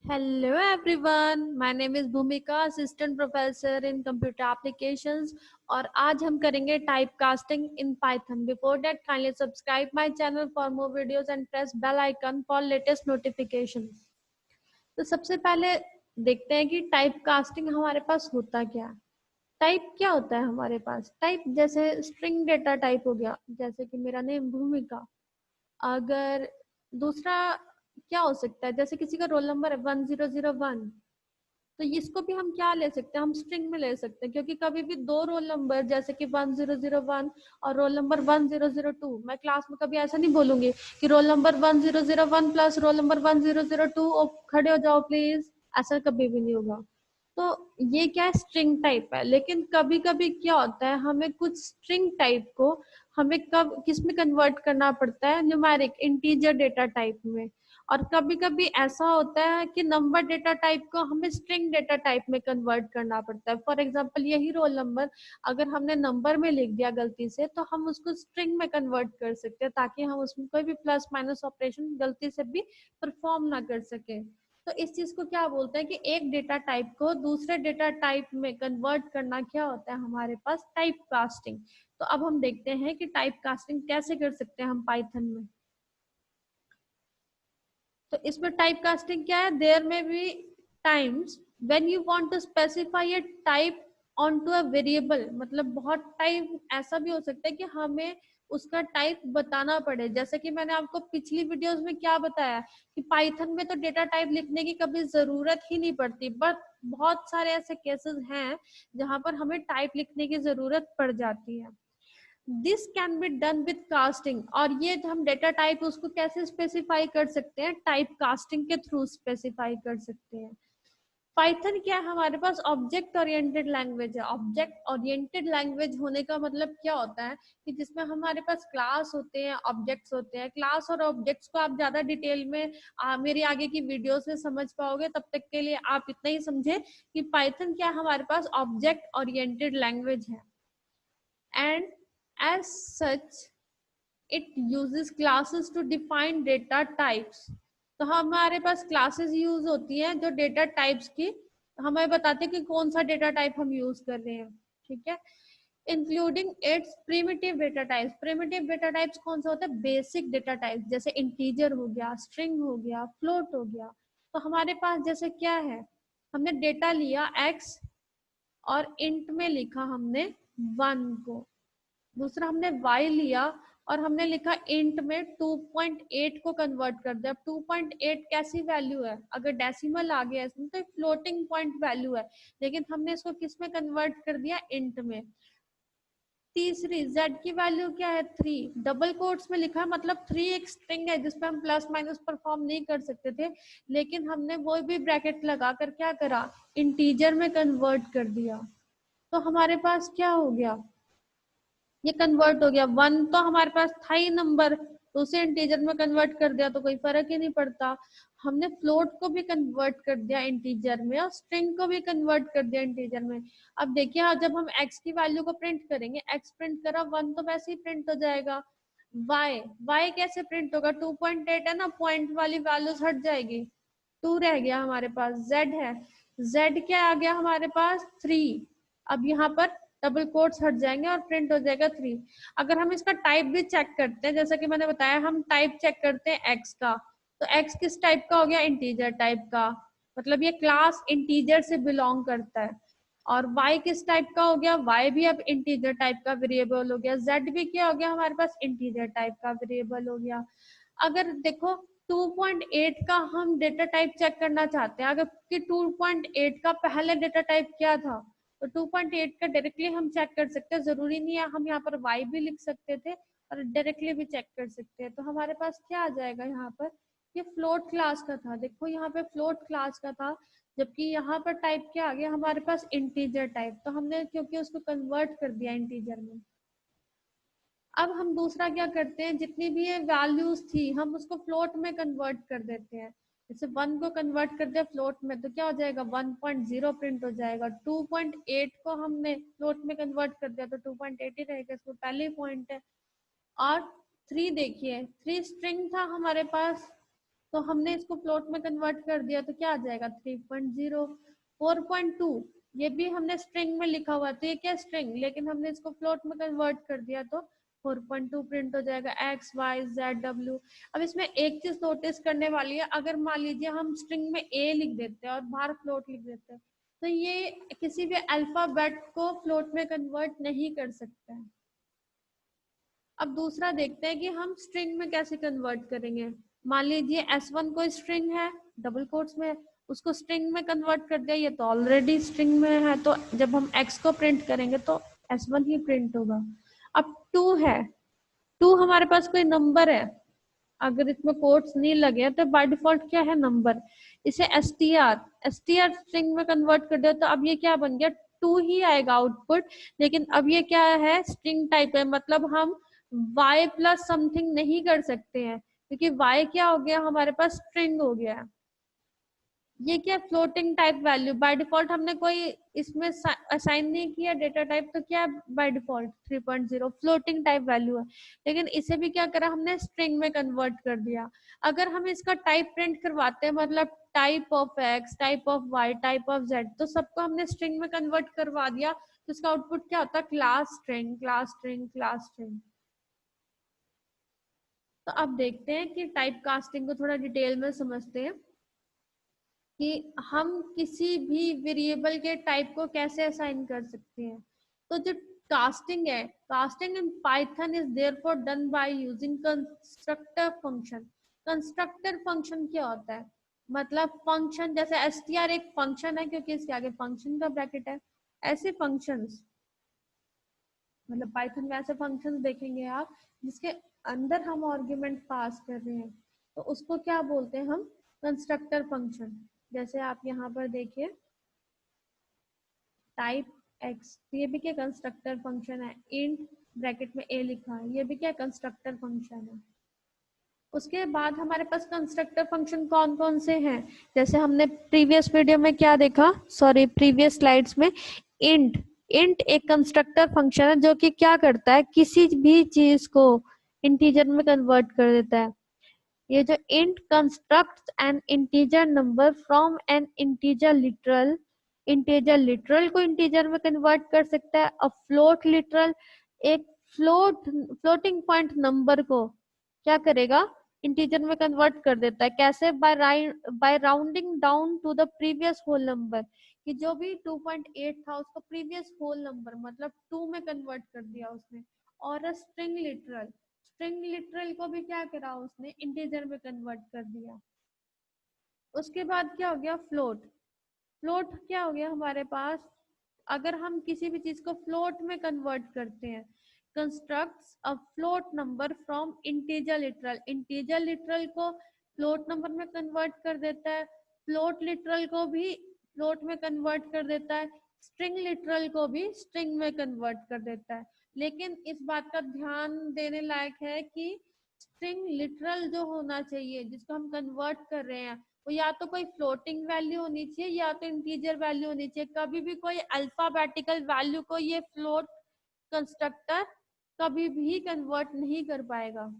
Hello everyone, my name is Bhumika, assistant professor in computer applications और आज हम करेंगे typecasting in Python. Before that, kindly subscribe my channel for more videos and press bell icon for latest notifications. तो सबसे पहले देखते हैं कि typecasting हमारे पास होता क्या है. टाइप क्या होता है हमारे पास? टाइप जैसे स्ट्रिंग डेटा टाइप हो गया, जैसे कि मेरा नेम भूमिका. अगर दूसरा क्या हो सकता है, जैसे किसी का रोल नंबर है 1001, तो इसको भी हम क्या ले सकते हैं, हम स्ट्रिंग में ले सकते हैं, क्योंकि कभी भी दो रोल नंबर जैसे कि 1001 और रोल नंबर 1002, मैं क्लास में कभी ऐसा नहीं बोलूंगी कि roll number 1001 plus roll number 1002 खड़े हो जाओ प्लीज, ऐसा कभी भी नहीं होगा. तो ये क्या है, स्ट्रिंग टाइप है. लेकिन कभी कभी क्या होता है, हमें कुछ स्ट्रिंग टाइप को हमें कब किस में कन्वर्ट करना पड़ता है, न्यूमेरिक इंटीजर डेटा टाइप में. और कभी कभी ऐसा होता है कि नंबर डेटा टाइप को हमें स्ट्रिंग डेटा टाइप में कन्वर्ट करना पड़ता है. फॉर एग्जांपल यही रोल नंबर अगर हमने नंबर में लिख दिया गलती से, तो हम उसको स्ट्रिंग में कन्वर्ट कर सकते हैं, ताकि हम उसमें कोई भी प्लस माइनस ऑपरेशन गलती से भी परफॉर्म ना कर सके. तो इस चीज को क्या बोलते हैं कि एक डेटा टाइप को दूसरे डेटा टाइप में कन्वर्ट करना क्या होता है हमारे पास, टाइप कास्टिंग. तो अब हम देखते हैं कि टाइप कास्टिंग कैसे कर सकते हैं हम पाइथन में. तो इसमें टाइप कास्टिंग क्या है, there may be times when you want to specify a type on to a variable. मतलब बहुत टाइम ऐसा भी हो सकता है कि हमें उसका टाइप बताना पड़े. जैसे कि मैंने आपको पिछली वीडियोस में क्या बताया कि पाइथन में तो डेटा टाइप लिखने की कभी जरूरत ही नहीं पड़ती, बट बहुत सारे ऐसे केसेस हैं जहां पर हमें टाइप लिखने की जरूरत पड़ जाती है. This can be done with casting. और ये हम डेटा टाइप उसको कैसे स्पेसिफाई कर सकते हैं, टाइप कास्टिंग के थ्रू स्पेसिफाई कर सकते हैं. पाइथन क्या है हमारे पास, ऑब्जेक्ट ओरिएंटेड लैंग्वेज है. ऑब्जेक्ट ओरिएंटेड लैंग्वेज होने का मतलब क्या होता है कि जिसमें हमारे पास क्लास होते हैं, ऑब्जेक्ट्स होते हैं. क्लास और ऑब्जेक्ट्स को आप ज्यादा डिटेल में मेरी आगे की वीडियोस में समझ पाओगे. तब तक के लिए आप इतना ही समझे कि पाइथन क्या हमारे पास ऑब्जेक्ट ओरिएंटेड लैंग्वेज है. And as such it uses classes to define data types. तो हमारे पास क्लासेस यूज होती हैं जो डेटा टाइप्स की हमें बताते हैं कि कौन सा डेटा टाइप हम यूज कर रहे हैं. ठीक है, including it's primitive data types. Primitive data types कौन सा होता है, बेसिक डेटा टाइप्स, जैसे इंटीजर हो गया, स्ट्रिंग हो गया, फ्लोट हो गया. तो हमारे पास जैसे क्या है, हमने डेटा लिया x और इंट में लिखा हमने 1 को. दूसरा हमने y लिया और हमने लिखा इंट में 2.8 को कन्वर्ट कर दिया. अब 2.8 कैसी वैल्यू है, अगर डेसिमल आ गया इसमें तो फ्लोटिंग पॉइंट वैल्यू है, लेकिन हमने इसको किस में कन्वर्ट कर दिया, इंट में. तीसरी z की वैल्यू क्या है, 3, डबल कोट्स में लिखा है, मतलब 3 एक स्ट्रिंग है जिसपे हम प्लस माइनस परफॉर्म नहीं कर सकते थे, लेकिन हमने वो भी ब्रैकेट लगा कर क्या करा, इंटीजर में कन्वर्ट कर दिया. तो हमारे पास क्या हो गया, ये कन्वर्ट हो गया. 1 तो हमारे पास था ही नंबर, तो उसे इंटीजर में कन्वर्ट कर दिया तो कोई फर्क ही नहीं पड़ता. हमने फ्लोट को भी कन्वर्ट कर दिया इंटीजर में और स्ट्रिंग को भी कन्वर्ट कर दिया इंटीजर में. अब देखिए जब हम x की वैल्यू को प्रिंट करेंगे, x प्रिंट करा, 1 तो वैसे ही प्रिंट हो जाएगा. y कैसे प्रिंट होगा, 2.8 है ना, पॉइंट वाली वैल्यूज हट जाएगी, 2 रह गया हमारे पास. z है, z क्या आ गया हमारे पास, 3. अब यहाँ पर डबल कोट्स हट जाएंगे और प्रिंट हो जाएगा 3. अगर हम इसका टाइप भी चेक करते हैं, जैसा कि मैंने बताया हम टाइप चेक करते हैं x का, तो x किस टाइप का हो गया, इंटीजर टाइप का, मतलब ये क्लास इंटीजर से बिलोंग करता है. और y किस टाइप का हो गया, y भी अब इंटीजर टाइप का वेरिएबल हो गया. z भी क्या हो गया हमारे पास, इंटीजर टाइप का वेरिएबल हो गया. अगर देखो 2.8 का हम डेटा टाइप चेक करना चाहते हैं, अगर कि 2.8 का पहले डेटा टाइप क्या था, तो 2.8 का डायरेक्टली हम चेक कर सकते हैं. जरूरी नहीं है, हम यहाँ पर y भी लिख सकते थे और डायरेक्टली भी चेक कर सकते हैं. तो हमारे पास क्या आ जाएगा यहाँ पर, ये फ्लोट क्लास का था. देखो यहाँ पे फ्लोट क्लास का था, जबकि यहाँ पर टाइप क्या आ गया हमारे पास, इंटीजर टाइप. तो हमने क्योंकि उसको कन्वर्ट कर दिया इंटीजर में. अब हम दूसरा क्या करते हैं, जितनी भी ये वैल्यूज थी हम उसको फ्लोट में कन्वर्ट कर देते हैं. जैसे 1 को कन्वर्ट कर दिया फ्लोट में तो क्या हो जाएगा, 1.0 प्रिंट हो जाएगा. 2.8 को हमने फ्लोट में कन्वर्ट कर दिया तो 2.8 ही रहेगा, इसको पहले ही पॉइंट है. और 3 देखिए, 3 स्ट्रिंग था हमारे पास, तो हमने इसको फ्लोट में कन्वर्ट कर दिया तो क्या आ जाएगा 3.0। 4.2 ये भी हमने स्ट्रिंग में लिखा हुआ तो ये क्या स्ट्रिंग, लेकिन हमने इसको फ्लोट में कन्वर्ट कर दिया तो 4.2 प्रिंट हो जाएगा एक्स वाई जेड डब्ल्यू। अब इसमें एक चीज नोटिस करने वाली है, अगर मान लीजिए हम स्ट्रिंग में ए लिख देते हैं और बाहर फ्लोट लिख देते हैं तो ये किसी भी अल्फाबेट को फ्लोट में कन्वर्ट नहीं कर सकता है। अब दूसरा देखते हैं कि हम स्ट्रिंग में कैसे कन्वर्ट करेंगे। मान लीजिए S1 कोई स्ट्रिंग है, डबल कोट्स में, उसको स्ट्रिंग में कन्वर्ट कर दिया, ये तो ऑलरेडी स्ट्रिंग में है, तो जब हम x को प्रिंट करेंगे तो S1 ही प्रिंट होगा। अब 2 है, 2 हमारे पास कोई नंबर है, अगर इसमें कोट्स नहीं लगे तो बाय डिफॉल्ट क्या है नंबर, इसे str स्ट्रिंग में कन्वर्ट कर दिया तो अब ये क्या बन गया 2 ही आएगा आउटपुट। लेकिन अब ये क्या है स्ट्रिंग टाइप है, मतलब हम y प्लस समथिंग नहीं कर सकते हैं क्योंकि y क्या हो गया हमारे पास स्ट्रिंग हो गया। ये क्या floating type value, by default हमने कोई इसमें असाइन नहीं किया डेटा टाइप, तो क्या by default 3.0 floating type value है। लेकिन इसे भी क्या करा हमने स्ट्रिंग में कन्वर्ट कर दिया। अगर हम इसका टाइप प्रिंट करवाते हैं, मतलब type of X, type of Y, type of Z, तो सबको हमने स्ट्रिंग में कन्वर्ट करवा दिया तो इसका आउटपुट क्या होता है class string class string class string. तो अब देखते हैं कि टाइप कास्टिंग को थोड़ा डिटेल में समझते हैं कि हम किसी भी वेरिएबल के टाइप को कैसे असाइन कर सकते हैं। तो जो कास्टिंग है, casting in Python is therefore done by using constructor function. Constructor function क्या होता है, मतलब फंक्शन, जैसे str एक फंक्शन है क्योंकि इसके आगे फंक्शन का ब्रैकेट है, ऐसे फंक्शंस, मतलब पाइथन में ऐसे फंक्शंस देखेंगे आप जिसके अंदर हम आर्गुमेंट पास कर रहे हैं तो उसको क्या बोलते हैं हम कंस्ट्रक्टर फंक्शन। जैसे आप यहाँ पर देखिए टाइप एक्स, ये भी क्या कंस्ट्रक्टर फंक्शन है, इंट ब्रैकेट में ए लिखा है, ये भी क्या कंस्ट्रक्टर फंक्शन है। उसके बाद हमारे पास कंस्ट्रक्टर फंक्शन कौन कौन से हैं, जैसे हमने प्रीवियस वीडियो में क्या देखा, सॉरी प्रीवियस स्लाइड्स में, इंट। इंट एक कंस्ट्रक्टर फंक्शन है जो कि क्या करता है किसी भी चीज को इंटीजर में कन्वर्ट कर देता है। ये जो int constructs an integer number from an integer literal, integer literal को integer में कन्वर्ट कर सकता है। और float literal एक floating point number को क्या करेगा इंटीजर में कन्वर्ट कर देता है। कैसे, by rounding down to the previous whole number, कि जो भी 2.8 था उसको प्रीवियस होल नंबर मतलब 2 में कन्वर्ट कर दिया उसने। और स्ट्रिंग लिटरल को भी क्या करा उसने इंटीजर में कन्वर्ट कर दिया। उसके बाद क्या हो गया फ्लोट। फ्लोट क्या हो गया हमारे पास, अगर हम किसी भी चीज को फ्लोट में कन्वर्ट करते हैं, constructs a float number from integer literal, integer literal को फ्लोट नंबर में कन्वर्ट कर देता है, फ्लोट लिटरल को भी फ्लोट में कन्वर्ट कर देता है, स्ट्रिंग लिटरल को भी स्ट्रिंग में कन्वर्ट कर देता है। लेकिन इस बात का ध्यान देने लायक है कि स्ट्रिंग लिटरल जो होना चाहिए जिसको हम कन्वर्ट कर रहे हैं वो या तो कोई फ्लोटिंग वैल्यू होनी चाहिए या तो इंटीजर वैल्यू होनी चाहिए। कभी भी कोई अल्फाबेटिकल वैल्यू को ये फ्लोट कंस्ट्रक्टर कभी भी कन्वर्ट नहीं कर पाएगा।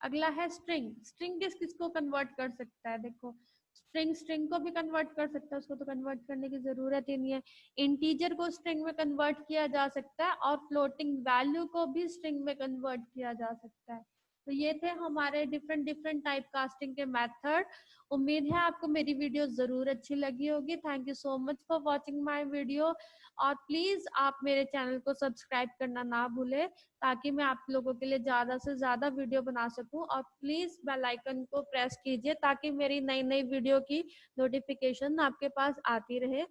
अगला है स्ट्रिंग। स्ट्रिंग किसको कन्वर्ट कर सकता है, देखो स्ट्रिंग को भी कन्वर्ट कर सकता है, उसको तो कन्वर्ट करने की जरूरत ही नहीं है। इंटीजर को स्ट्रिंग में कन्वर्ट किया जा सकता है और फ्लोटिंग वैल्यू को भी स्ट्रिंग में कन्वर्ट किया जा सकता है। तो ये थे हमारे डिफरेंट टाइप कास्टिंग के मेथड। उम्मीद है आपको मेरी वीडियो जरूर अच्छी लगी होगी। Thank you so much for watching my video. और प्लीज आप मेरे चैनल को सब्सक्राइब करना ना भूले ताकि मैं आप लोगों के लिए ज्यादा से ज्यादा वीडियो बना सकूं। और प्लीज बेल आइकन को प्रेस कीजिए ताकि मेरी नई नई वीडियो की नोटिफिकेशन आपके पास आती रहे।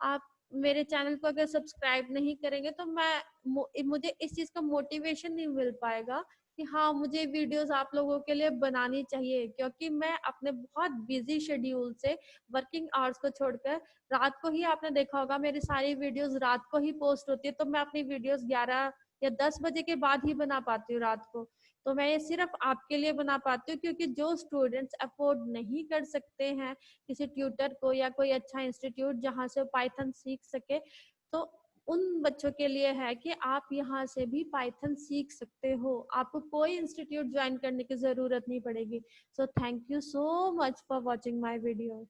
आप मेरे चैनल को अगर सब्सक्राइब नहीं करेंगे तो मुझे इस चीज का मोटिवेशन नहीं मिल पाएगा कि हाँ मुझे वीडियोस आप लोगों के लिए बनानी चाहिए, क्योंकि मैं अपने बहुत बिजी शेड्यूल से वर्किंग आवर्स को छोड़कर रात को ही, आपने देखा होगा मेरी सारी वीडियोस रात को ही पोस्ट होती है, तो मैं अपनी वीडियोस 11 या 10 बजे के बाद ही बना पाती हूँ रात को। तो मैं ये सिर्फ आपके लिए बना पाती हूँ क्योंकि जो स्टूडेंट्स अफोर्ड नहीं कर सकते हैं किसी ट्यूटर को या कोई अच्छा इंस्टीट्यूट जहाँ से पाइथन सीख सके, तो उन बच्चों के लिए है कि आप यहाँ से भी पाइथन सीख सकते हो, आपको कोई इंस्टीट्यूट ज्वाइन करने की जरूरत नहीं पड़ेगी। So thank you so much for watching my video.